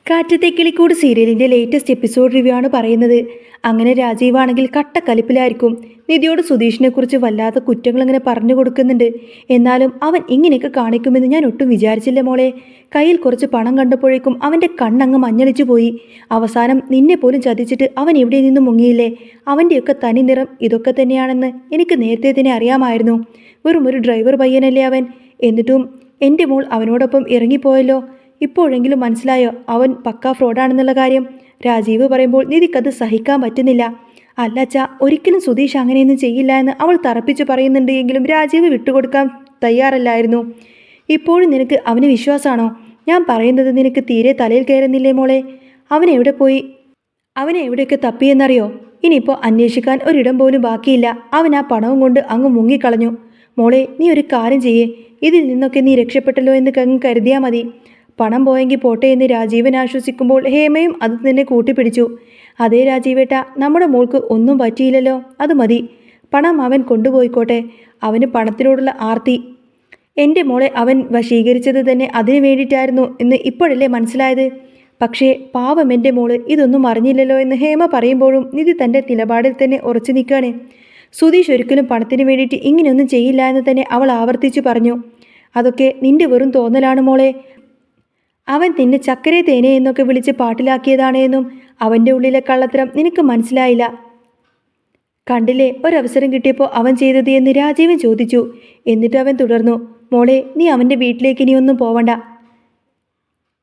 കാറ്റത്തെ കിളിക്കൂട് സീരിയലിൻ്റെ latest episode review ആണ് പറയുന്നത്. അങ്ങനെ രാജീവാണെങ്കിൽ കട്ടക്കലിപ്പിലായിരിക്കും. നിധിയോട് സുധീഷിനെക്കുറിച്ച് വല്ലാത്ത കുറ്റങ്ങൾ ഇങ്ങനെ പറഞ്ഞു കൊടുക്കുന്നുണ്ട്. എന്നാലും അവൻ ഇങ്ങനെയൊക്കെ കാണിക്കുമെന്ന് ഞാൻ ഒട്ടും വിചാരിച്ചില്ല മോളെ. കയ്യിൽ കുറച്ച് പണം കണ്ടപ്പോഴേക്കും അവൻ്റെ കണ്ണങ്ങ് മഞ്ഞളിച്ചു പോയി. അവസാനം നിന്നെ പോലും ചതിച്ചിട്ട് അവൻ ഇവിടെ നിന്നും മുങ്ങിയില്ലേ. അവൻ്റെയൊക്കെ തനി നിറം ഇതൊക്കെ തന്നെയാണെന്ന് എനിക്ക് നേരത്തെ തന്നെ അറിയാമായിരുന്നു. വെറും ഒരു ഡ്രൈവർ പയ്യനല്ലേ അവൻ. എന്നിട്ടും എൻ്റെ മോൾ അവനോടൊപ്പം ഇറങ്ങിപ്പോയല്ലോ. ഇപ്പോഴെങ്കിലും മനസ്സിലായോ അവൻ പക്കാ ഫ്രോഡാണെന്നുള്ള കാര്യം? രാജീവ് പറയുമ്പോൾ നിധിക്കത് സഹിക്കാൻ പറ്റുന്നില്ല. അല്ല അച്ഛാ, ഒരിക്കലും സുധീഷ് അങ്ങനെയൊന്നും ചെയ്യില്ല എന്ന് അവൾ തറപ്പിച്ച് പറയുന്നുണ്ട്. എങ്കിലും രാജീവ് വിട്ടുകൊടുക്കാൻ തയ്യാറല്ലായിരുന്നു. ഇപ്പോഴും നിനക്ക് അവന് വിശ്വാസമാണോ? ഞാൻ പറയുന്നത് നിനക്ക് തീരെ തലയിൽ കയറുന്നില്ലേ മോളെ? അവനെ എവിടെയൊക്കെ തപ്പിയെന്നറിയോ? ഇനിയിപ്പോൾ അന്വേഷിക്കാൻ ഒരിടം പോലും ബാക്കിയില്ല. അവൻ ആ പണവും കൊണ്ട് അങ്ങ് മുങ്ങിക്കളഞ്ഞു. മോളെ, നീ ഒരു കാര്യം ചെയ്യേ. ഇതിൽ നിന്നൊക്കെ നീ രക്ഷപ്പെട്ടല്ലോ എന്ന് കരുതിയാൽ മതി. പണം പോയെങ്കിൽ പോട്ടെ എന്ന് രാജീവൻ ആശ്വസിക്കുമ്പോൾ ഹേമയും അത് തന്നെ കൂട്ടിപ്പിടിച്ചു. അതേ രാജീവേട്ട, നമ്മുടെ മോൾക്ക് ഒന്നും പറ്റിയില്ലല്ലോ, അത് മതി. പണം അവൻ കൊണ്ടുപോയിക്കോട്ടെ. അവന് പണത്തിനോടുള്ള ആർത്തി. എൻ്റെ മോളെ അവൻ വശീകരിച്ചത് തന്നെ അതിനു വേണ്ടിയിട്ടായിരുന്നു എന്ന് ഇപ്പോഴല്ലേ മനസ്സിലായത്. പക്ഷേ പാവം എൻ്റെ മോള് ഇതൊന്നും അറിഞ്ഞില്ലല്ലോ എന്ന് ഹേമ പറയുമ്പോഴും നിധി തൻ്റെ നിലപാടിൽ തന്നെ ഉറച്ചു നിൽക്കുകയാണ്. സുധീഷ് ഒരിക്കലും പണത്തിന് വേണ്ടിയിട്ട് ഇങ്ങനെയൊന്നും ചെയ്യില്ല എന്ന് തന്നെ അവൾ ആവർത്തിച്ചു പറഞ്ഞു. അതൊക്കെ നിന്റെ വെറും തോന്നലാണ് മോളെ. അവൻ നിന്നെ ചക്കരെ തേനെ എന്നൊക്കെ വിളിച്ച് പാട്ടിലാക്കിയതാണ് എന്നും അവൻ്റെ ഉള്ളിലെ കള്ളത്തരം നിനക്ക് മനസ്സിലായില്ല. കണ്ടില്ലേ ഒരവസരം കിട്ടിയപ്പോൾ അവൻ ചെയ്തത് എന്ന് രാജീവൻ ചോദിച്ചു. എന്നിട്ട് അവൻ തുടർന്നു, മോളെ, നീ അവൻ്റെ വീട്ടിലേക്ക് ഇനിയൊന്നും പോവണ്ട.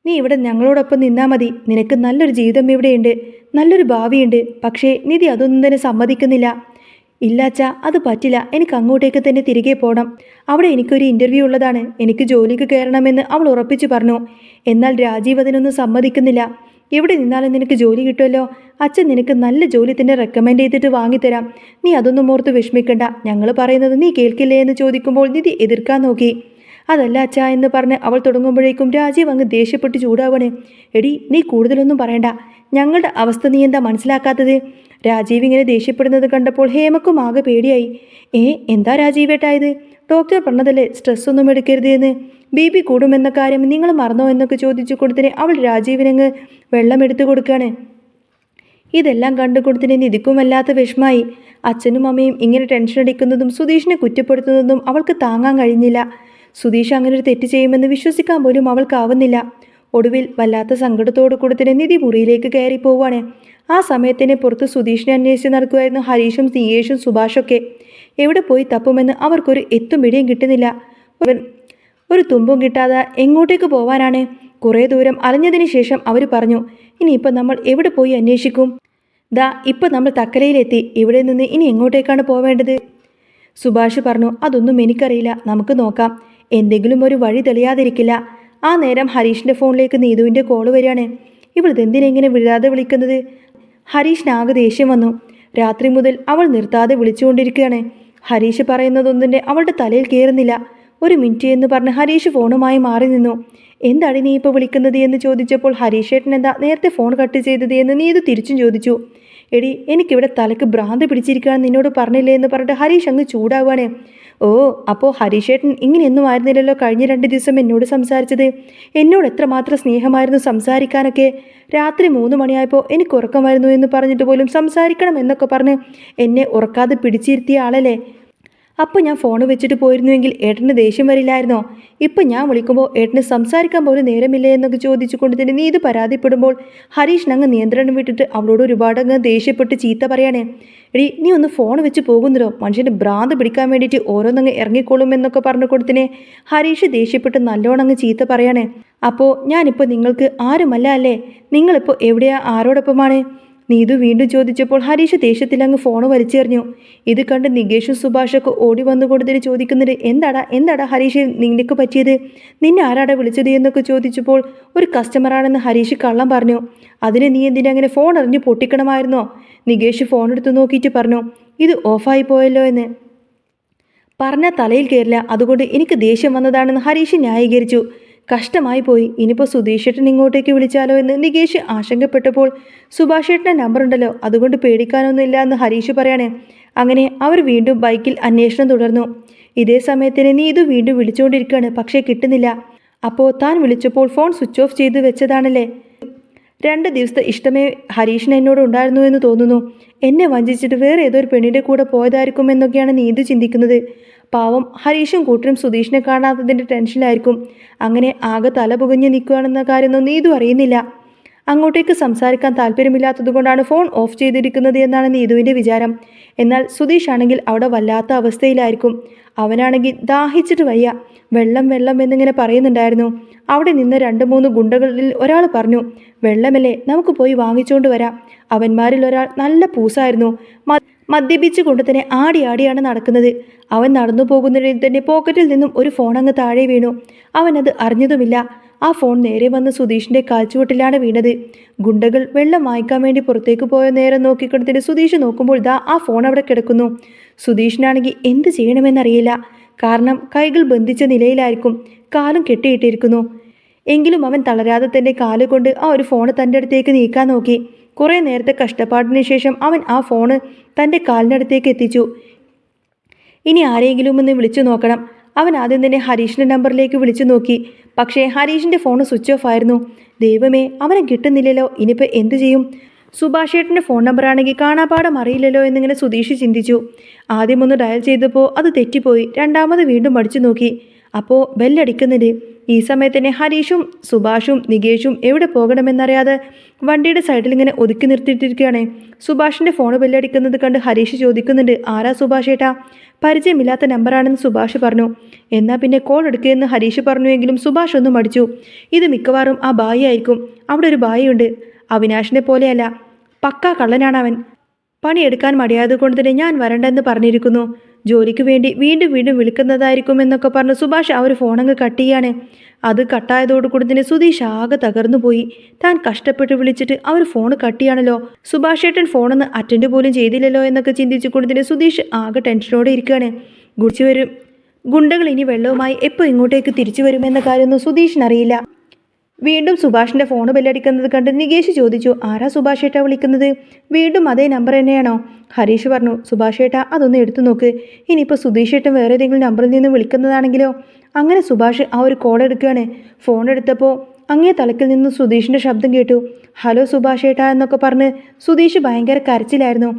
നീ ഇവിടെ ഞങ്ങളോടൊപ്പം നിന്നാൽ മതി. നിനക്ക് നല്ലൊരു ജീവിതം ഇവിടെയുണ്ട്, നല്ലൊരു ഭാവിയുണ്ട്. പക്ഷേ നിധി അതൊന്നും തന്നെ സമ്മതിക്കുന്നില്ല. ഇല്ലാച്ചാ, അത് പറ്റില്ല. എനിക്ക് അങ്ങോട്ടേക്ക് തന്നെ തിരികെ പോകണം. അവിടെ എനിക്കൊരു ഇൻ്റർവ്യൂ ഉള്ളതാണ്. എനിക്ക് ജോലിക്ക് കയറണമെന്ന് അവൾ ഉറപ്പിച്ചു പറഞ്ഞു. എന്നാൽ രാജീവ് അതിനൊന്നും സമ്മതിക്കുന്നില്ല. എവിടെ നിന്നാലും നിനക്ക് ജോലി കിട്ടുമല്ലോ. അച്ഛൻ നിനക്ക് നല്ല ജോലി തന്നെ റെക്കമെൻഡ് ചെയ്തിട്ട് വാങ്ങിത്തരാം. നീ അതൊന്നും ഓർത്ത് വിഷമിക്കണ്ട. ഞങ്ങൾ പറയുന്നത് നീ കേൾക്കില്ലേ എന്ന് ചോദിക്കുമ്പോൾ നിധി എതിർക്കാൻ നോക്കി. അതല്ല അച്ഛാ എന്ന് പറഞ്ഞ് അവൾ തുടങ്ങുമ്പോഴേക്കും രാജീവ് അങ്ങ് ദേഷ്യപ്പെട്ട് ചൂടാവണേ. എടി, നീ കൂടുതലൊന്നും പറയണ്ട. ഞങ്ങളുടെ അവസ്ഥ നീ എന്താ മനസ്സിലാക്കാത്തത്? രാജീവ് ഇങ്ങനെ ദേഷ്യപ്പെടുന്നത് കണ്ടപ്പോൾ ഹേമക്കും ആകെ പേടിയായി. എന്താ രാജീവേട്ടായത്? ഡോക്ടർ പറഞ്ഞതല്ലേ സ്ട്രെസ്സൊന്നും എടുക്കരുത് എന്ന്. ബി കൂടുമെന്ന കാര്യം നിങ്ങൾ മറന്നോ എന്നൊക്കെ ചോദിച്ചു കൊടുത്തിനെ അവൾ രാജീവിനങ്ങ് വെള്ളം എടുത്തു കൊടുക്കുകയാണ്. ഇതെല്ലാം കണ്ടു കൊടുത്തിനെ നിധിക്കും വല്ലാത്ത വിഷമായി. അച്ഛനും അമ്മയും ഇങ്ങനെ ടെൻഷൻ അടിക്കുന്നതും സുധീഷിനെ കുറ്റപ്പെടുത്തുന്നതും അവൾക്ക് താങ്ങാൻ കഴിഞ്ഞില്ല. സുധീഷ് അങ്ങനെ ഒരു തെറ്റ് ചെയ്യുമെന്ന് വിശ്വസിക്കാൻ പോലും അവൾക്കാവുന്നില്ല. ഒടുവിൽ വല്ലാത്ത സങ്കടത്തോടു കൂടി തന്നെ നിധി മുറിയിലേക്ക് കയറി പോവുകയാണ്. ആ സമയത്തിന് പുറത്ത് സുധീഷിനെ അന്വേഷിച്ച് നടക്കുമായിരുന്നു ഹരീഷും സിയേഷും സുഭാഷൊക്കെ. എവിടെ പോയി തപ്പുമെന്ന് അവർക്കൊരു എത്തും പിടിയും കിട്ടുന്നില്ല. ഒരു തുമ്പും കിട്ടാതെ എങ്ങോട്ടേക്ക് പോവാനാണ്? കുറേ ദൂരം അലഞ്ഞതിന് ശേഷം അവർ പറഞ്ഞു, ഇനിയിപ്പോൾ നമ്മൾ എവിടെ പോയി അന്വേഷിക്കും? ദാ ഇപ്പം നമ്മൾ തക്കലയിലെത്തി. ഇവിടെ നിന്ന് ഇനി എങ്ങോട്ടേക്കാണ് പോവേണ്ടത്? സുഭാഷ് പറഞ്ഞു, അതൊന്നും എനിക്കറിയില്ല, നമുക്ക് നോക്കാം. എന്തെങ്കിലും ഒരു വഴി തെളിയാതിരിക്കില്ല. ആ നേരം ഹരീഷിൻ്റെ ഫോണിലേക്ക് നീതുവിൻ്റെ കോള് വരികയാണ്. ഇവളിതെന്തിനെങ്ങനെ വിടാതെ വിളിക്കുന്നത്? ഹരീഷിനാകെ ദേഷ്യം വന്നു. രാത്രി മുതൽ അവൾ നിർത്താതെ വിളിച്ചുകൊണ്ടിരിക്കുകയാണ്. ഹരീഷ് പറയുന്നതൊന്നിൻ്റെ അവളുടെ തലയിൽ കയറുന്നില്ല. ഒരു മിനിറ്റ് എന്ന് പറഞ്ഞ് ഹരീഷ് ഫോണുമായി മാറി നിന്നു. എന്താണ് നീ ഇപ്പോൾ വിളിക്കുന്നത് എന്ന് ചോദിച്ചപ്പോൾ ഹരീഷേട്ടൻ എന്താ നേരത്തെ ഫോൺ കട്ട് ചെയ്തത് എന്ന് നീതു തിരിച്ചും ചോദിച്ചു. എടി, എനിക്കിവിടെ തലക്ക് ഭ്രാന്ത് പിടിച്ചിരിക്കുകയാണ്, നിന്നോട് പറഞ്ഞില്ലേ എന്ന് പറഞ്ഞിട്ട് ഹരീഷ് അങ്ങ് ചൂടാവുകയാണ്. ഓ, അപ്പോൾ ഹരീഷേട്ടൻ ഇങ്ങനെയൊന്നും ആയിരുന്നില്ലല്ലോ കഴിഞ്ഞ 2 ദിവസം എന്നോട് സംസാരിച്ചത്. എന്നോട് എത്രമാത്രം സ്നേഹമായിരുന്നു സംസാരിക്കാനൊക്കെ. രാത്രി 3 മണിയായപ്പോൾ എനിക്ക് ഉറക്കം വരുന്നു എന്ന് പറഞ്ഞിട്ട് പോലും സംസാരിക്കണം എന്നൊക്കെ പറഞ്ഞ് എന്നെ ഉറക്കാതെ പിടിച്ചിരുത്തിയ ആളല്ലേ. അപ്പോൾ ഞാൻ ഫോൺ വെച്ചിട്ട് പോയിരുന്നുവെങ്കിൽ ഏട്ടന് ദേഷ്യം വരില്ലായിരുന്നോ? ഇപ്പം ഞാൻ വിളിക്കുമ്പോൾ ഏട്ടന് സംസാരിക്കാൻ പോലും നേരമില്ലേ എന്നൊക്കെ ചോദിച്ചു കൊണ്ട് തന്നെ നീ ഇത് പരാതിപ്പെടുമ്പോൾ ഹരീഷിനങ്ങ് നിയന്ത്രണം വിട്ടിട്ട് അവളോട് ഒരുപാടങ്ങ് ദേഷ്യപ്പെട്ട് ചീത്ത പറയണേ. എടി, നീ ഒന്ന് ഫോൺ വെച്ച് പോകുന്നതോ? മനുഷ്യന് ഭ്രാന്ത് പിടിക്കാൻ വേണ്ടിയിട്ട് ഓരോന്നങ്ങ് ഇറങ്ങിക്കോളും എന്നൊക്കെ പറഞ്ഞു കൊടുത്തിനെ ഹരീഷ് ദേഷ്യപ്പെട്ട് നല്ലോണം അങ്ങ് ചീത്ത പറയണേ. അപ്പോൾ ഞാനിപ്പോൾ നിങ്ങൾക്ക് ആരുമല്ല അല്ലേ? നിങ്ങളിപ്പോൾ എവിടെയാ, ആരോടൊപ്പമാണ്? നീതു വീണ്ടും ചോദിച്ചപ്പോൾ ഹരീഷ് ദേഷ്യത്തിൽ അങ്ങ് ഫോണ് വലിച്ചെറിഞ്ഞു. ഇത് കണ്ട് നികേഷും സുഭാഷൊക്കെ ഓടി വന്നുകൊണ്ടതിന് ചോദിക്കുന്നത്, എന്താടാ ഹരീഷ് നിനക്ക് പറ്റിയത്? നിന്നെ ആരാടാ വിളിച്ചത് എന്നൊക്കെ ചോദിച്ചപ്പോൾ ഒരു കസ്റ്റമറാണെന്ന് ഹരീഷ് കള്ളം പറഞ്ഞു. അതിന് നീ എന്തിനാ അങ്ങനെ ഫോൺ എറിഞ്ഞ് പൊട്ടിക്കണമായിരുന്നോ? നികേഷ് ഫോൺ എടുത്ത് നോക്കിയിട്ട് പറഞ്ഞു, ഇത് ഓഫായി പോയല്ലോ എന്ന്. പറഞ്ഞാൽ തലയിൽ കയറില്ല, അതുകൊണ്ട് എനിക്ക് ദേഷ്യം വന്നതാണെന്ന് ഹരീഷ് ന്യായീകരിച്ചു. കഷ്ടമായി പോയി. ഇനിയിപ്പോൾ സുധീഷേട്ടൻ ഇങ്ങോട്ടേക്ക് വിളിച്ചാലോ എന്ന് നികേഷ് ആശങ്കപ്പെട്ടപ്പോൾ സുഭാഷേട്ടൻ്റെ നമ്പർ ഉണ്ടല്ലോ, അതുകൊണ്ട് പേടിക്കാനൊന്നുമില്ല എന്ന് ഹരീഷ് പറയാണ്. അങ്ങനെ അവർ വീണ്ടും ബൈക്കിൽ അന്വേഷണം തുടർന്നു. ഇതേ സമയത്തിന് നീതു വീണ്ടും വിളിച്ചുകൊണ്ടിരിക്കുകയാണ്. പക്ഷേ കിട്ടുന്നില്ല. അപ്പോൾ താൻ വിളിച്ചപ്പോൾ ഫോൺ സ്വിച്ച് ഓഫ് ചെയ്ത് വെച്ചതാണല്ലേ? 2 ദിവസത്തെ ഇഷ്ടമേ ഹരീഷിന് എന്നോട് ഉണ്ടായിരുന്നു എന്ന് തോന്നുന്നു. എന്നെ വഞ്ചിച്ചിട്ട് വേറെ ഏതൊരു പെണ്ണിൻ്റെ കൂടെ പോയതായിരിക്കും എന്നൊക്കെയാണ് നീതു ചിന്തിക്കുന്നത്. പാവം ഹരീഷും കൂട്ടരും സുധീഷിനെ കാണാത്തതിൻ്റെ ടെൻഷനിലായിരിക്കും. അങ്ങനെ ആകെ തല പുകഞ്ഞ് നിൽക്കുകയാണെന്ന കാര്യമൊന്നും നീതു അറിയുന്നില്ല. അങ്ങോട്ടേക്ക് സംസാരിക്കാൻ താല്പര്യമില്ലാത്തതുകൊണ്ടാണ് ഫോൺ ഓഫ് ചെയ്തിരിക്കുന്നത് എന്നാണ് നീതുവിൻ്റെ വിചാരം. എന്നാൽ സുധീഷ് ആണെങ്കിൽ അവിടെ വല്ലാത്ത അവസ്ഥയിലായിരിക്കും. അവനാണെങ്കിൽ ദാഹിച്ചിട്ട് വയ്യ, വെള്ളം വെള്ളം എന്നിങ്ങനെ പറയുന്നുണ്ടായിരുന്നു. അവിടെ നിന്ന് 2-3 ഗുണ്ടകളിൽ ഒരാൾ പറഞ്ഞു, വെള്ളമല്ലേ, നമുക്ക് പോയി വാങ്ങിച്ചുകൊണ്ട് വരാം. അവന്മാരിൽ ഒരാൾ നല്ല പൂസായിരുന്നു. മദ്യപിച്ചു കൊണ്ട് തന്നെ ആടിയാണ് നടക്കുന്നത്. അവൻ നടന്നു പോകുന്നതിൽ തന്നെ പോക്കറ്റിൽ നിന്നും ഒരു ഫോൺ അങ്ങ് താഴെ വീണു. അവനത് അറിഞ്ഞതുമില്ല. ആ ഫോൺ നേരെ വന്ന് സുധീഷിൻ്റെ കാൽച്ചുവട്ടിലാണ് വീണത്. ഗുണ്ടകൾ വെള്ളം വാങ്ങിക്കാൻ വേണ്ടി പുറത്തേക്ക് പോയ നേരം നോക്കിക്കൊണ്ടതിന് സുധീഷ് നോക്കുമ്പോൾ ദാ ആ ഫോൺ അവിടെ കിടക്കുന്നു. സുധീഷിനാണെങ്കിൽ എന്ത് ചെയ്യണമെന്നറിയില്ല. കാരണം കൈകൾ ബന്ധിച്ച നിലയിലായിരിക്കും, കാലും കെട്ടിയിട്ടിരിക്കുന്നു. എങ്കിലും അവൻ തളരാതെ തന്നെ കാലുകൊണ്ട് ആ ഒരു ഫോണ് തൻ്റെ അടുത്തേക്ക് നീക്കാൻ നോക്കി. കുറേ നേരത്തെ കഷ്ടപ്പാടിന് ശേഷം അവൻ ആ ഫോണ് തൻ്റെ കാലിനടുത്തേക്ക് എത്തിച്ചു. ഇനി ആരെങ്കിലും ഒന്ന് വിളിച്ചു നോക്കണം. അവൻ ആദ്യം തന്നെ ഹരീഷിൻ്റെ നമ്പറിലേക്ക് വിളിച്ചു നോക്കി. പക്ഷേ ഹരീഷിൻ്റെ ഫോൺ സ്വിച്ച് ഓഫ് ആയിരുന്നു. ദൈവമേ, അവനെ കിട്ടുന്നില്ലല്ലോ, ഇനിയിപ്പോൾ എന്തു ചെയ്യും? സുഭാഷേട്ടൻ്റെ ഫോൺ നമ്പറാണെങ്കിൽ കാണാപ്പാടം അറിയില്ലല്ലോ എന്നിങ്ങനെ സുധീഷ് ചിന്തിച്ചു. ആദ്യമൊന്ന് ഡയൽ ചെയ്തപ്പോൾ അത് തെറ്റിപ്പോയി. രണ്ടാമത് വീണ്ടും അടിച്ചു നോക്കി. അപ്പോൾ ബെല്ലടിക്കുന്നുണ്ട്. ഈ സമയത്ത് തന്നെ ഹരീഷും സുഭാഷും നികേഷും എവിടെ പോകണമെന്നറിയാതെ വണ്ടിയുടെ സൈഡിൽ ഇങ്ങനെ ഒതുക്കി നിർത്തിയിട്ടിരിക്കുകയാണ്. സുഭാഷിൻ്റെ ഫോൺ ബെല്ലടിക്കുന്നത് കണ്ട് ഹരീഷ് ചോദിക്കുന്നുണ്ട്, ആരാ സുഭാഷേട്ടാ? പരിചയമില്ലാത്ത നമ്പറാണെന്ന് സുഭാഷ് പറഞ്ഞു. എന്നാൽ പിന്നെ കോൾ എടുക്കുകയെന്ന് ഹരീഷ് പറഞ്ഞുവെങ്കിലും സുഭാഷ് ഒന്നും മടിച്ചു. ഇത് മിക്കവാറും ആ ബായി ആയിരിക്കും. അവിടെ ഒരു ബായിയുണ്ട്. അവിനാഷിനെ പോലെയല്ല, പക്കാ കള്ളനാണ് അവൻ. പണിയെടുക്കാൻ മടിയായതുകൊണ്ട് തന്നെ ഞാൻ വരണ്ടെന്ന് പറഞ്ഞിരിക്കുന്നു. ജോലിക്ക് വേണ്ടി വീണ്ടും വീണ്ടും വിളിക്കുന്നതായിരിക്കും എന്നൊക്കെ പറഞ്ഞ് സുഭാഷ് ആ ഒരു ഫോണങ്ങ് കട്ട് ചെയ്യാണ്. അത് കട്ടായതോടുകൂടി തന്നെ സുധീഷ് ആകെ തകർന്നു പോയി. താൻ കഷ്ടപ്പെട്ട് വിളിച്ചിട്ട് ആ ഒരു ഫോൺ കട്ട് ചെയ്യാണല്ലോ, സുഭാഷ് ഏട്ടൻ ഫോണൊന്ന് അറ്റൻഡ് പോലും ചെയ്തില്ലല്ലോ എന്നൊക്കെ ചിന്തിച്ചുകൊണ്ട് തന്നെ സുധീഷ് ആകെ ടെൻഷനോടെ ഇരിക്കുകയാണ്. ഗുണ്ടകൾ ഇനി വെള്ളവുമായി എപ്പോൾ ഇങ്ങോട്ടേക്ക് തിരിച്ചു വരുമെന്ന കാര്യമൊന്നും സുധീഷിനറിയില്ല. വീണ്ടും സുഭാഷിൻ്റെ ഫോൺ ബെല്ലടിക്കുന്നത് കണ്ട് നികേഷ് ചോദിച്ചു, ആരാ സുഭാഷേട്ടാ വിളിക്കുന്നത്? വീണ്ടും അതേ നമ്പർ തന്നെയാണോ? ഹരീഷ് പറഞ്ഞു, സുഭാഷേട്ടാ അതൊന്ന് എടുത്തു നോക്ക്. ഇനിയിപ്പോൾ സുധീഷേട്ടൻ വേറെ ഏതെങ്കിലും നമ്പറിൽ നിന്ന് വിളിക്കുന്നതാണെങ്കിലോ? അങ്ങനെ സുഭാഷ് ആ ഒരു കോൾ എടുക്കുകയാണ്. ഫോൺ എടുത്തപ്പോൾ അങ്ങേ തലക്കിൽ നിന്ന് സുധീഷിൻ്റെ ശബ്ദം കേട്ടു. ഹലോ സുഭാഷേട്ടാ എന്നൊക്കെ പറഞ്ഞ് സുധീഷ് ഭയങ്കര കരച്ചിലായിരുന്നു.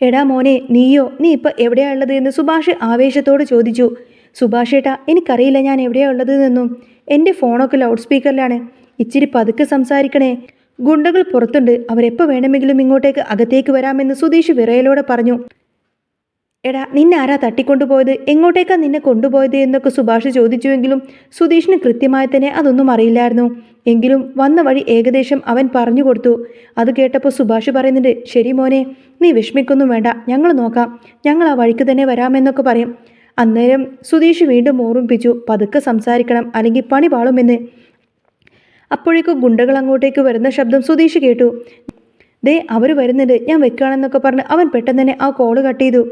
എടാ മോനെ, നീയോ? നീ ഇപ്പോൾ എവിടെയാ ഉള്ളത് എന്ന് സുഭാഷ് ആവേശത്തോട് ചോദിച്ചു. സുഭാഷേട്ടാ, എനിക്കറിയില്ല ഞാൻ എവിടെയാ ഉള്ളത് എന്നും. എൻ്റെ ഫോണൊക്കെ ലൗഡ് സ്പീക്കറിലാണ്. ഇച്ചിരി പതുക്കെ സംസാരിക്കണേ. ഗുണ്ടകൾ പുറത്തുണ്ട്. അവരെപ്പോൾ വേണമെങ്കിലും ഇങ്ങോട്ടേക്ക് അകത്തേക്ക് വരാമെന്ന് സുധീഷ് വിറയലോടെ പറഞ്ഞു. എടാ, നിന്നെ ആരാ തട്ടിക്കൊണ്ടുപോയത്? എങ്ങോട്ടേക്കാണ് നിന്നെ കൊണ്ടുപോയത് എന്നൊക്കെ സുഭാഷ് ചോദിച്ചുവെങ്കിലും സുധീഷിന് കൃത്യമായി തന്നെ അതൊന്നും അറിയില്ലായിരുന്നു. എങ്കിലും വന്ന വഴി ഏകദേശം അവൻ പറഞ്ഞു കൊടുത്തു. അത് കേട്ടപ്പോൾ സുഭാഷ് പറയുന്നുണ്ട്, ശരി മോനെ, നീ വിഷമിക്കൊന്നും വേണ്ട, ഞങ്ങൾ നോക്കാം, ഞങ്ങൾ ആ വഴിക്ക് തന്നെ വരാമെന്നൊക്കെ പറയും. അന്നേരം സുധീഷ് വീണ്ടും ഓർമ്മിപ്പിച്ചു, പതുക്കെ സംസാരിക്കണം, അല്ലെങ്കിൽ പണി പാളുമെന്ന്. അപ്പോഴേക്കും ഗുണ്ടകൾ അങ്ങോട്ടേക്ക് വരുന്ന ശബ്ദം സുധീഷ് കേട്ടു. ദേ അവർ വരുന്നുണ്ട്, ഞാൻ വെക്കുകയാണെന്നൊക്കെ പറഞ്ഞ് അവൻ പെട്ടെന്ന് തന്നെ ആ കോള് കട്ട് ചെയ്തു.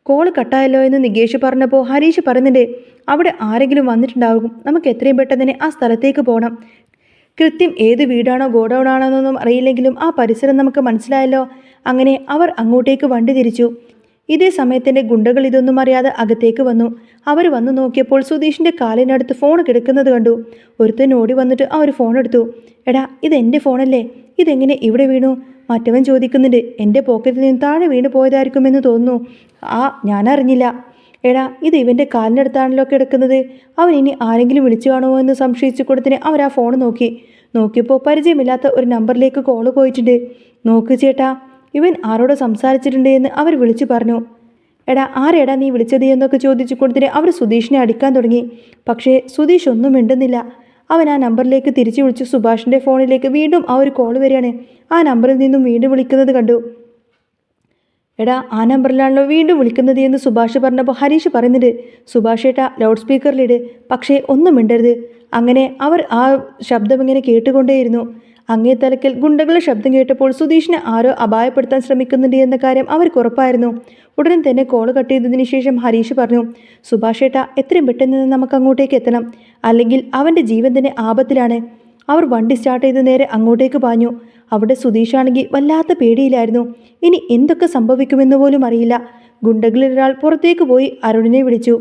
കോള് കട്ടായല്ലോ എന്ന് നികേഷ് പറഞ്ഞപ്പോൾ ഹരീഷ് പറയുന്നുണ്ട്, അവിടെ ആരെങ്കിലും വന്നിട്ടുണ്ടാകും, നമുക്ക് എത്രയും പെട്ടെന്ന് തന്നെ ആ സ്ഥലത്തേക്ക് പോകണം. കൃത്യം ഏത് വീടാണോ ഗോഡൗൺ ആണോ എന്നൊന്നും അറിയില്ലെങ്കിലും ആ പരിസരം നമുക്ക് മനസ്സിലായല്ലോ. അങ്ങനെ അവർ അങ്ങോട്ടേക്ക് വണ്ടി തിരിച്ചു. ഇതേ സമയത്തിൻ്റെ ഗുണ്ടകൾ ഇതൊന്നും അറിയാതെ അകത്തേക്ക് വന്നു. അവർ വന്നു നോക്കിയപ്പോൾ സുധീഷിൻ്റെ കാലിനടുത്ത് ഫോൺ കിടക്കുന്നത് കണ്ടു. ഒരുത്തൻ ഓടി വന്നിട്ട് ആ ഒരു ഫോൺ എടുത്തു. എടാ, ഇതെൻ്റെ ഫോണല്ലേ, ഇതെങ്ങനെ ഇവിടെ വീണു? മറ്റവൻ ചോദിക്കുന്നുണ്ട്. എൻ്റെ പോക്കറ്റിൽ നിന്ന് താഴെ വീണ് പോയതായിരിക്കുമെന്ന് തോന്നുന്നു. ഞാനറിഞ്ഞില്ല. എടാ, ഇത് ഇവൻ്റെ കാലിനടുത്താണല്ലോ കിടക്കുന്നത്. അവൻ ഇനി ആരെങ്കിലും വിളിച്ചു കാണുമോ എന്ന് സംശയിച്ചു കൊടുത്തിന് അവർ ആ ഫോൺ നോക്കിയപ്പോൾ പരിചയമില്ലാത്ത ഒരു നമ്പറിലേക്ക് കോള് പോയിട്ടുണ്ട്. നോക്ക് ചേട്ടാ, ഇവൻ ആരോട് സംസാരിച്ചിട്ടുണ്ട് എന്ന് അവർ വിളിച്ചു പറഞ്ഞു. എടാ, ആരെടാ നീ വിളിച്ചത് എന്നൊക്കെ ചോദിച്ചു കൊടുത്തിന് അവർ സുധീഷിനെ അടിക്കാൻ തുടങ്ങി. പക്ഷേ സുധീഷ് ഒന്നും മിണ്ടുന്നില്ല. അവൻ ആ നമ്പറിലേക്ക് തിരിച്ചു വിളിച്ചു. സുഭാഷിൻ്റെ ഫോണിലേക്ക് വീണ്ടും ആ ഒരു കോൾ വരികയാണ്. ആ നമ്പറിൽ നിന്നും വീണ്ടും വിളിക്കുന്നത് കണ്ടു. എടാ, ആ നമ്പറിലാണല്ലോ വീണ്ടും വിളിക്കുന്നത് എന്ന് സുഭാഷ് പറഞ്ഞപ്പോൾ ഹരീഷ് പറയുന്നുണ്ട്, സുഭാഷ് ഏട്ടാ ലൗഡ് സ്പീക്കറിലിട്, പക്ഷേ ഒന്നും മിണ്ടരുത്. അങ്ങനെ അവർ ആ ശബ്ദം ഇങ്ങനെ കേട്ടുകൊണ്ടേയിരുന്നു. അങ്ങേ തലക്കൽ ഗുണ്ടകളുടെ ശബ്ദം കേട്ടപ്പോൾ സുധീഷിനെ ആരോ അപായപ്പെടുത്താൻ ശ്രമിക്കുന്നുണ്ട് എന്ന കാര്യം അവർക്ക് ഉറപ്പായിരുന്നു. ഉടനെ തന്നെ കോൾ കട്ട് ചെയ്തതിന് ശേഷം ഹരീഷ് പറഞ്ഞു, സുഭാഷ് ഏട്ടാ എത്രയും പെട്ടെന്ന് നമുക്ക് അങ്ങോട്ടേക്ക് എത്തണം, അല്ലെങ്കിൽ അവൻ്റെ ജീവൻ തന്നെ ആപത്തിലാണ്. അവർ വണ്ടി സ്റ്റാർട്ട് ചെയ്ത് നേരെ അങ്ങോട്ടേക്ക് പാഞ്ഞു. അവിടെ സുധീഷാണെങ്കിൽ വല്ലാത്ത പേടിയിലായിരുന്നു. ഇനി എന്തൊക്കെ സംഭവിക്കുമെന്ന് പോലും അറിയില്ല. ഗുണ്ടകളിൽ ഒരാൾ പുറത്തേക്ക് പോയി അരുണിനെ വിളിച്ചു.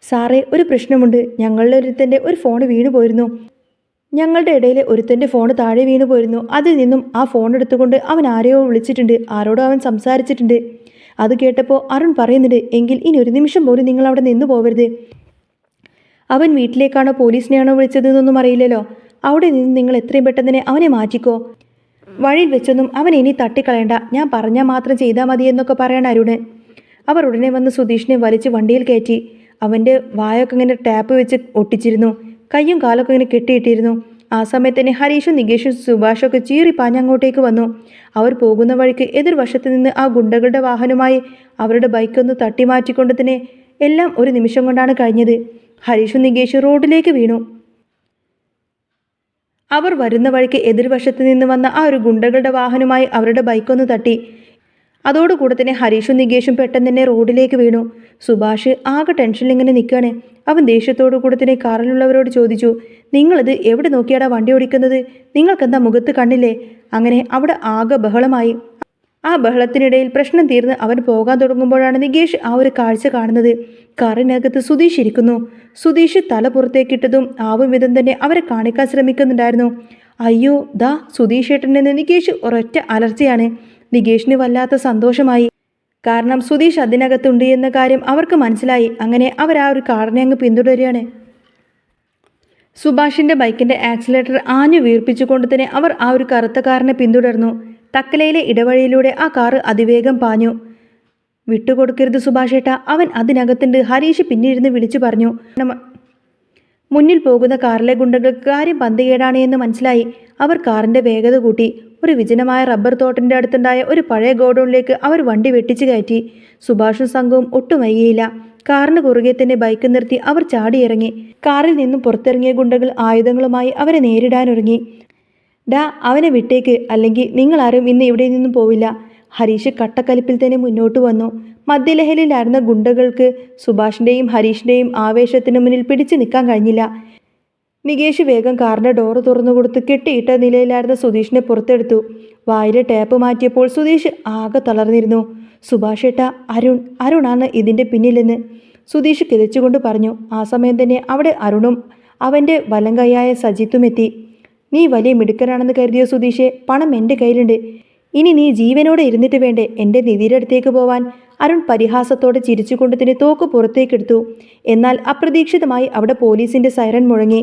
സാറേ, ഒരു പ്രശ്നമുണ്ട്, ഞങ്ങളുടെ ഒരുത്തൻ്റെ ഒരു ഫോൺ വീണു പോയിരുന്നു. ഞങ്ങളുടെ ഇടയിൽ ഒരുത്തൻ്റെ ഫോൺ താഴെ വീണു പോയിരുന്നു. അതിൽ നിന്നും ആ ഫോൺ എടുത്തുകൊണ്ട് അവൻ ആരെയോ വിളിച്ചിട്ടുണ്ട്, ആരോടോ അവൻ സംസാരിച്ചിട്ടുണ്ട്. അത് കേട്ടപ്പോൾ അരുൺ പറയുന്നുണ്ട്, എങ്കിൽ ഇനി ഒരു നിമിഷം പോലും നിങ്ങൾ അവിടെ നിന്നു പോവരുത്. അവൻ വീട്ടിലേക്കാണോ പോലീസിനെയാണോ വിളിച്ചതെന്നൊന്നും അറിയില്ലല്ലോ. അവിടെ നിന്ന് നിങ്ങൾ എത്രയും പെട്ടെന്ന് തന്നെ അവനെ മാറ്റിക്കോ. വഴിയിൽ വെച്ചൊന്നും അവൻ ഇനി തട്ടിക്കളയണ്ട, ഞാൻ പറഞ്ഞാൽ മാത്രം ചെയ്താൽ മതി എന്നൊക്കെ പറയണം അരുണ്. അവർ ഉടനെ വന്ന് സുധീഷിനെ വലിച്ച് വണ്ടിയിൽ കയറ്റി. അവൻ്റെ വായൊക്കെ ഇങ്ങനെ ടാപ്പ് വെച്ച് ഒട്ടിച്ചിരുന്നു, കയ്യും കാലൊക്കെ ഇങ്ങനെ കെട്ടിയിട്ടിരുന്നു. ആ സമയത്ത് തന്നെ ഹരീഷും നികേഷും സുഭാഷൊക്കെ ചീറി പാഞ്ഞങ്ങോട്ടേക്ക് വന്നു. അവർ പോകുന്ന വഴിക്ക് എതിർവശത്ത് നിന്ന് ആ ഗുണ്ടകളുടെ വാഹനമായി അവരുടെ ബൈക്കൊന്ന് തട്ടിമാറ്റിക്കൊണ്ട് തന്നെ എല്ലാം ഒരു നിമിഷം കൊണ്ടാണ് കഴിഞ്ഞത്. ഹരീഷും നികേഷും റോഡിലേക്ക് വീണു. അവർ വരുന്ന വഴിക്ക് എതിർവശത്ത് നിന്ന് വന്ന ആ ഒരു ഗുണ്ടകളുടെ വാഹനമായി അവരുടെ ബൈക്കൊന്ന് തട്ടി. അതോടുകൂടെ തന്നെ ഹരീഷും നികേഷും പെട്ടെന്ന് തന്നെ റോഡിലേക്ക് വീണു. സുഭാഷ് ആകെ ടെൻഷനിൽ ഇങ്ങനെ നിൽക്കുകയാണ്. അവൻ ദേഷ്യത്തോടു കൂടെ തന്നെ കാറിലുള്ളവരോട് ചോദിച്ചു, നിങ്ങളിത് എവിടെ നോക്കിയാടാ വണ്ടി ഓടിക്കുന്നത്? നിങ്ങൾക്കെന്താ മുഖത്ത് കണ്ണില്ലേ? അങ്ങനെ അവിടെ ആകെ ബഹളമായി. ആ ബഹളത്തിനിടയിൽ പ്രശ്നം തീർന്ന് അവൻ പോകാൻ തുടങ്ങുമ്പോഴാണ് നികേഷ് ആ ഒരു കാഴ്ച കാണുന്നത്. കാറിനകത്ത് സുധീഷ് ഇരിക്കുന്നു. സുധീഷ് തല പുറത്തേക്കിട്ടതും ആവും വിധം തന്നെ അവരെ കാണിക്കാൻ ശ്രമിക്കുന്നുണ്ടായിരുന്നു. അയ്യോ ദാ സുധീഷ് ഏട്ടനെന്ന് നികേഷ് ഒരൊറ്റ അലർച്ചയാണ്. നികേഷിന് വല്ലാത്ത സന്തോഷമായി. കാരണം സുധീഷ് അതിനകത്തുണ്ട് എന്ന കാര്യം അവർക്ക് മനസ്സിലായി. അങ്ങനെ അവർ ആ ഒരു കാറിനെ അങ്ങ് പിന്തുടരുകയാണ്. സുഭാഷിൻ്റെ ബൈക്കിൻ്റെ ആക്സിലേറ്റർ ആഞ്ഞു വീർപ്പിച്ചുകൊണ്ട് തന്നെ അവർ ആ ഒരു കറുത്ത കാറിനെ പിന്തുടർന്നു. തക്കലയിലെ ഇടവഴിയിലൂടെ ആ കാറ് അതിവേഗം പാഞ്ഞു. വിട്ടുകൊടുക്കരുത് സുഭാഷേട്ട, അവൻ അതിനകത്തുണ്ട്, ഹരീഷ് പിന്നിരുന്ന് വിളിച്ചു പറഞ്ഞു. മുന്നിൽ പോകുന്ന കാറിലെ ഗുണ്ടകൾക്ക് കാര്യം പന്തികേടാണ് എന്ന് മനസ്സിലായി. അവർ കാറിൻ്റെ വേഗത കൂട്ടി. ഒരു വിജനമായ റബ്ബർ തോട്ടിൻ്റെ അടുത്തുണ്ടായ ഒരു പഴയ ഗോഡൌണിലേക്ക് അവർ വണ്ടി വെട്ടിച്ചു കയറ്റി. സുഭാഷും സംഘവും ഒട്ടും വൈകിയില്ല. കാറിന് കുറുകെ തന്നെ ബൈക്ക് നിർത്തി അവർ ചാടിയിറങ്ങി. കാറിൽ നിന്നും പുറത്തിറങ്ങിയ ഗുണ്ടകൾ ആയുധങ്ങളുമായി അവരെ നേരിടാനൊരുങ്ങി. ഡാ അവനെ വിട്ടേക്ക്, അല്ലെങ്കിൽ നിങ്ങളാരും ഇന്ന് ഇവിടെ നിന്നും പോവില്ല. ഹരീഷ് കട്ടക്കലിപ്പിൽ തന്നെ മുന്നോട്ട് വന്നു. മദ്യലഹരിയിലായിരുന്ന ഗുണ്ടകൾക്ക് സുഭാഷിൻ്റെയും ഹരീഷിൻ്റെയും ആവേശത്തിന് മുന്നിൽ പിടിച്ചു നിൽക്കാൻ കഴിഞ്ഞില്ല. നികേഷ് വേഗം കാറിൻ്റെ ഡോറ് തുറന്നു കൊടുത്ത് കെട്ടിയിട്ട നിലയിലായിരുന്ന സുധീഷിനെ പുറത്തെടുത്തു. വായിലെ ടേപ്പ് മാറ്റിയപ്പോൾ സുധീഷ് ആകെ തളർന്നിരുന്നു. സുഭാഷേട്ട, അരുണാണ് ഇതിൻ്റെ പിന്നിലെന്ന് സുധീഷ് കിതച്ചുകൊണ്ട് പറഞ്ഞു. ആ സമയം തന്നെ അവിടെ അരുണും അവൻ്റെ വലം കൈയായ സജിത്തും എത്തി. നീ വലിയ മിടുക്കനാണെന്ന് കരുതിയോ സുധീഷെ? പണം എൻ്റെ കയ്യിലുണ്ട്. ഇനി നീ ജീവനോടെ ഇരുന്നിട്ട് വേണ്ടേ എൻ്റെ നിധിയുടെ അടുത്തേക്ക് പോവാൻ? അരുൺ പരിഹാസത്തോടെ ചിരിച്ചുകൊണ്ട് തന്നെ തോക്ക് പുറത്തേക്കെടുത്തു. എന്നാൽ അപ്രതീക്ഷിതമായി അവിടെ പോലീസിൻ്റെ സൈറൻ മുഴങ്ങി.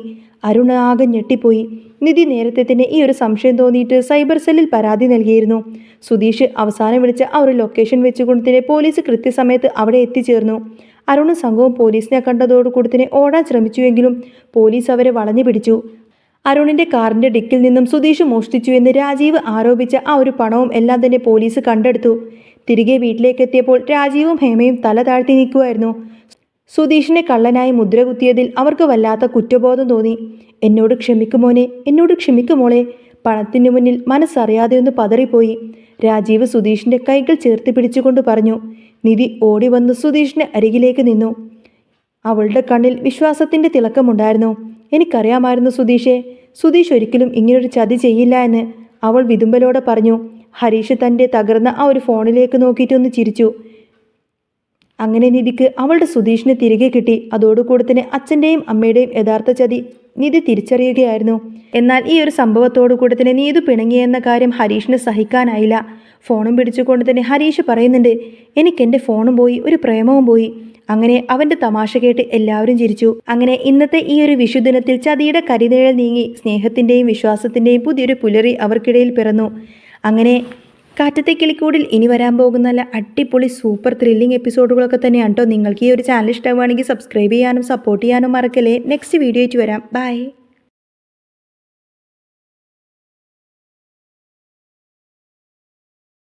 അരുൺ ആകെ ഞെട്ടിപ്പോയി. നിധി നേരത്തെ തന്നെ ഈ ഒരു സംശയം തോന്നിയിട്ട് സൈബർ സെല്ലിൽ പരാതി നൽകിയിരുന്നു. സുധീഷ് അവസാനം വിളിച്ച ആ ഒരു ലൊക്കേഷൻ വെച്ചുകൊണ്ട് തന്നെ പോലീസ് കൃത്യസമയത്ത് അവിടെ എത്തിച്ചേർന്നു. അരുണും സംഘവും പോലീസിനെ കണ്ടതോടുകൂടി തന്നെ ഓടാൻ ശ്രമിച്ചുവെങ്കിലും പോലീസ് അവരെ വളഞ്ഞു പിടിച്ചു. അരുണിൻ്റെ കാറിൻ്റെ ഡിക്കിൽ നിന്നും സുധീഷ് മോഷ്ടിച്ചു എന്ന് രാജീവ് ആരോപിച്ച ആ ഒരു പണവും എല്ലാം തന്നെ പോലീസ് കണ്ടെടുത്തു. തിരികെ വീട്ടിലേക്ക് എത്തിയപ്പോൾ രാജീവും ഹേമയും തല താഴ്ത്തി നിൽക്കുമായിരുന്നു. സുധീഷിനെ കള്ളനായി മുദ്ര കുത്തിയതിൽ അവർക്ക് വല്ലാത്ത കുറ്റബോധം തോന്നി. എന്നോട് ക്ഷമിക്കുമോനെ, എന്നോട് ക്ഷമിക്കുമോളെ. പണത്തിന് മുന്നിൽ മനസ്സറിയാതെ ഒന്ന് പതറിപ്പോയി. രാജീവ് സുധീഷിൻ്റെ കൈകൾ ചേർത്ത് പിടിച്ചുകൊണ്ട് പറഞ്ഞു. നിധി ഓടി വന്ന് സുധീഷിൻ്റെ അരികിലേക്ക് നിന്നു. അവളുടെ കണ്ണിൽ വിശ്വാസത്തിൻ്റെ തിളക്കമുണ്ടായിരുന്നു. എനിക്കറിയാമായിരുന്നു സുധീഷെ, സുധീഷ് ഒരിക്കലും ഇങ്ങനൊരു ചതി ചെയ്യില്ല എന്ന് അവൾ വിതുമ്പലോടെ പറഞ്ഞു. ഹരീഷ് തൻ്റെ തകർന്ന ആ ഒരു ഫോണിലേക്ക് നോക്കിയിട്ടൊന്ന് ചിരിച്ചു. അങ്ങനെ നിധിക്ക് അവളുടെ സുധീഷിനെ തിരികെ കിട്ടി. അതോടുകൂടി തന്നെ അച്ഛൻ്റെയും അമ്മയുടെയും യഥാർത്ഥ ചതി നിധി തിരിച്ചറിയുകയായിരുന്നു. എന്നാൽ ഈ ഒരു സംഭവത്തോടു കൂടി തന്നെ നീതു പിണങ്ങിയെന്ന കാര്യം ഹരീഷിന് സഹിക്കാനായില്ല. ഫോണും പിടിച്ചുകൊണ്ട് തന്നെ ഹരീഷ് പറയുന്നുണ്ട്, എനിക്കെൻ്റെ ഫോണും പോയി, ഒരു പ്രേമവും പോയി. അങ്ങനെ അവൻ്റെ തമാശ കേട്ട് എല്ലാവരും ചിരിച്ചു. അങ്ങനെ ഇന്നത്തെ ഈ ഒരു വിഷുദിനത്തിൽ ചതിയുടെ കരിനിഴൽ നീങ്ങി സ്നേഹത്തിൻ്റെയും വിശ്വാസത്തിൻ്റെയും പുതിയൊരു പുലരി അവർക്കിടയിൽ പിറന്നു. അങ്ങനെ കാറ്റത്തെ കിളിക്കൂടിൽ ഇനി വരാൻ പോകുന്ന നല്ല അടിപൊളി സൂപ്പർ ത്രില്ലിംഗ് എപ്പിസോഡുകളൊക്കെ തന്നെയാണ് കേട്ടോ. നിങ്ങൾക്ക് ഈ ഒരു ചാനൽ ഇഷ്ടമാണെങ്കിൽ സബ്സ്ക്രൈബ് ചെയ്യാനും സപ്പോർട്ട് ചെയ്യാനും മറക്കല്ലേ. നെക്സ്റ്റ് വീഡിയോ ആയിട്ട് വരാം. ബൈ.